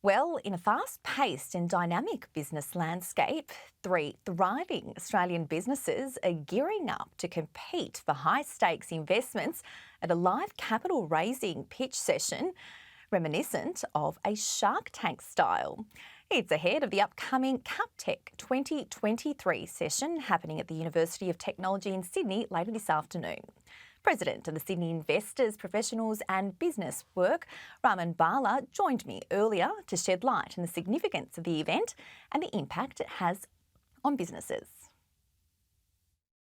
Well, in a fast paced and dynamic business landscape, three thriving Australian businesses are gearing up to compete for high stakes investments at a live capital raising pitch session reminiscent of a Shark Tank style. It's ahead of the upcoming CapTech 2023 session happening at the University of Technology in Sydney later this afternoon. President of the Sydney Investors, Professionals and Business Work, Raman Bhalla, joined me earlier to shed light on the significance of the event and the impact it has on businesses.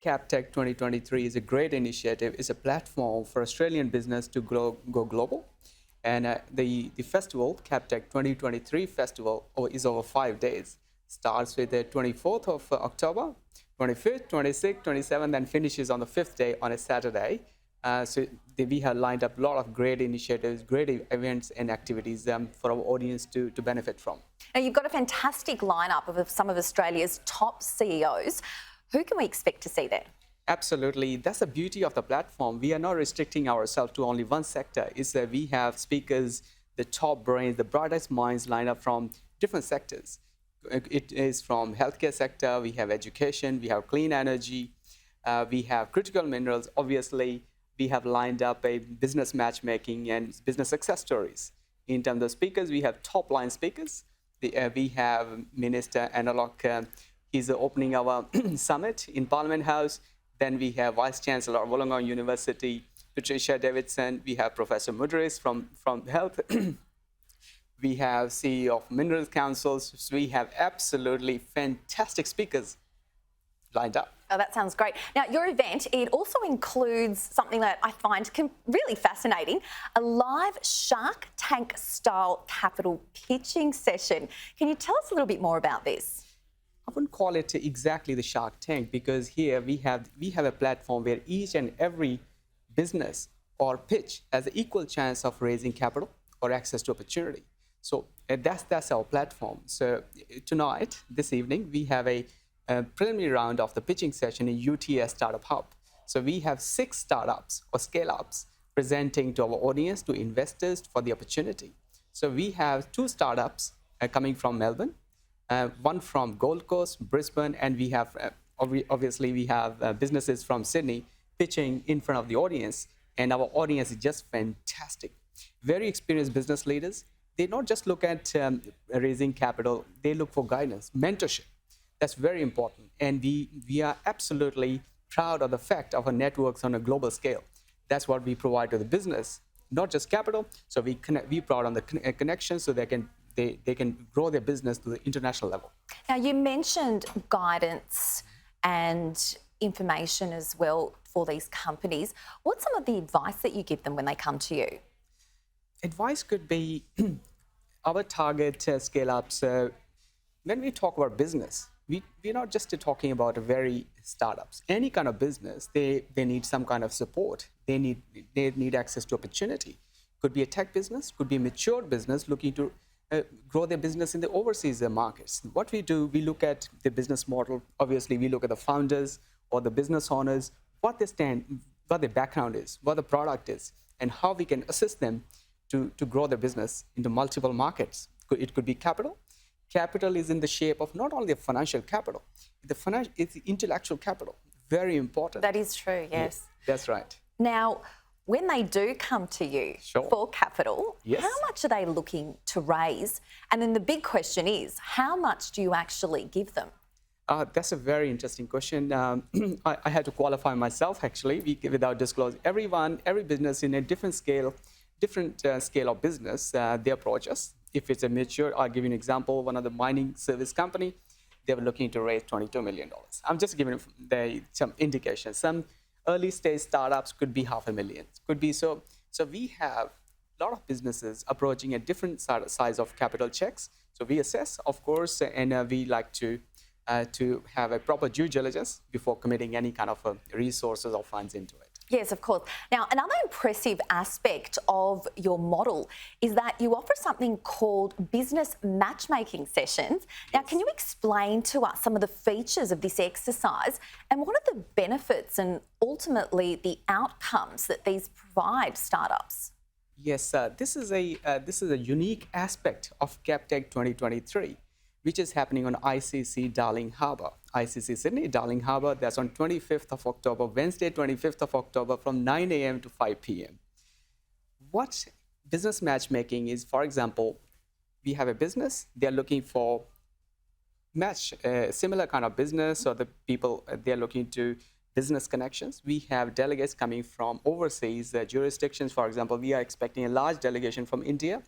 CapTech 2023 is a great initiative. It's a platform for Australian business to go global. And the festival, CapTech 2023 festival, is over 5 days. Starts with the 24th of October, 25th, 26th, 27th, and finishes on the 5th day on a Saturday. We have lined up a lot of great initiatives, great events and activities for our audience to benefit from. Now, you've got a fantastic lineup of some of Australia's top CEOs. Who can we expect to see there? Absolutely. That's the beauty of the platform. We are not restricting ourselves to only one sector. It's that we have speakers, the top brains, the brightest minds lined up from different sectors. It is from healthcare sector, we have education, we have clean energy, we have critical minerals. Obviously, we have lined up a business matchmaking and business success stories. In terms of speakers, we have top line speakers. We have Minister Analok, he's opening our summit in Parliament House. Then we have Vice Chancellor of Wollongong University, Patricia Davidson. We have Professor Mudris from Health. We have CEO of Minerals Councils. So we have absolutely fantastic speakers lined up. Oh, that sounds great. Now, your event, it also includes something that I find really fascinating, a live Shark Tank style capital pitching session. Can you tell us a little bit more about this? I wouldn't call it exactly the Shark Tank, because here we have a platform where each and every business or pitch has an equal chance of raising capital or access to opportunity. So that's our platform. So tonight, this evening, we have a preliminary round of the pitching session in UTS Startup Hub. So we have 6 startups or scale-ups presenting to our audience, to investors for the opportunity. So we have 2 startups coming from Melbourne, one from Gold Coast, Brisbane, and we have, obviously, we have businesses from Sydney pitching in front of the audience. And our audience is just fantastic. Very experienced business leaders. They not just look at raising capital, they look for guidance, mentorship. That's very important. And we are absolutely proud of the fact of our networks on a global scale. That's what we provide to the business, not just capital. So we proud on the connections so they can grow their business to the international level. Now, you mentioned guidance and information as well for these companies. What's some of the advice that you give them when they come to you? Advice could be our target scale-ups. When we talk about business, we're not just talking about a very startups. Any kind of business, they need some kind of support. They need access to opportunity. Could be a tech business, could be a mature business looking to grow their business in the overseas markets. What we do, we look at the business model. Obviously, we look at the founders or the business owners, what they stand, what their background is, what the product is, and how we can assist them to grow their business into multiple markets. It could be capital. Capital is in the shape of not only the financial capital, it's the intellectual capital. Very important. That is true, yes. That's right. Now, when they do come to you for capital, how much are they looking to raise? And then the big question is, how much do you actually give them? That's a very interesting question. I had to qualify myself, actually, without disclosing. Every business in a different scale of business, they approach us. If it's a mature, I'll give you an example. One of the mining service company, they were looking to raise $22 million. I'm just giving some indications. Some early stage startups could be $500,000. Could be so. So we have a lot of businesses approaching a different size of capital checks. So we assess, of course, and we like to have a proper due diligence before committing any kind of resources or funds into it. Yes, of course. Now, another impressive aspect of your model is that you offer something called business matchmaking sessions. Now, can you explain to us some of the features of this exercise and what are the benefits and ultimately the outcomes that these provide startups? Yes, this is a unique aspect of CapTech 2023, which is happening on ICC Darling Harbour, ICC Sydney Darling Harbour. That's on 25th of October, Wednesday, 25th of October, from 9 a.m. to 5 p.m. What business matchmaking is, for example, we have a business, they're looking for match similar kind of business, or the people they're looking to business connections. We have delegates coming from overseas jurisdictions. For example, we are expecting a large delegation from India.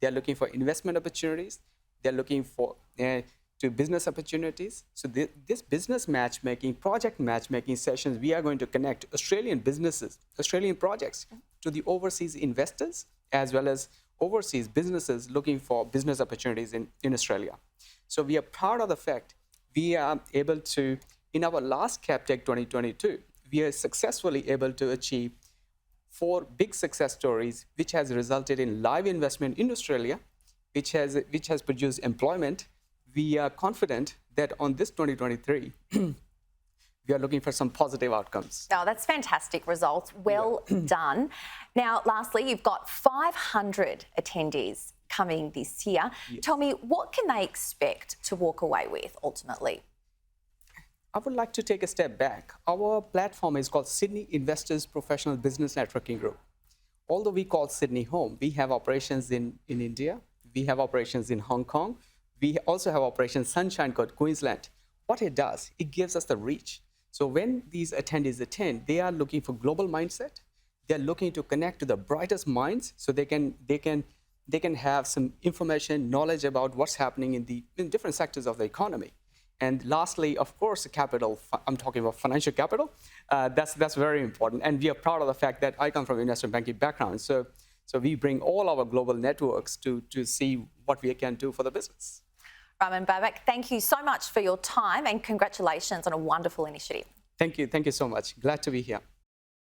They're looking for investment opportunities. They're looking for to business opportunities. So this business matchmaking, project matchmaking sessions, we are going to connect Australian businesses, Australian projects to the overseas investors, as well as overseas businesses looking for business opportunities in Australia. So we are proud of the fact we are able to, in our last CapTech 2022, we are successfully able to achieve 4 big success stories, which has resulted in live investment in Australia, which has produced employment. We are confident that on this 2023, we are looking for some positive outcomes. Oh, that's fantastic results. Well done. Now, lastly, you've got 500 attendees coming this year. Yes. Tell me, what can they expect to walk away with ultimately? I would like to take a step back. Our platform is called Sydney Investors Professional Business Networking Group. Although we call Sydney home, we have operations in India, we have operations in Hong Kong, we also have operations Sunshine Coast, Queensland. What it does, it gives us the reach. So when these attendees attend, they are looking for global mindset. They're looking to connect to the brightest minds, so they can have some information, knowledge about what's happening in different sectors of the economy. And lastly, of course, capital. I'm talking about financial capital. That's very important. And we are proud of the fact that I come from investment banking background. So we bring all our global networks to see what we can do for the business. Raman Bhalla, thank you so much for your time and congratulations on a wonderful initiative. Thank you so much. Glad to be here.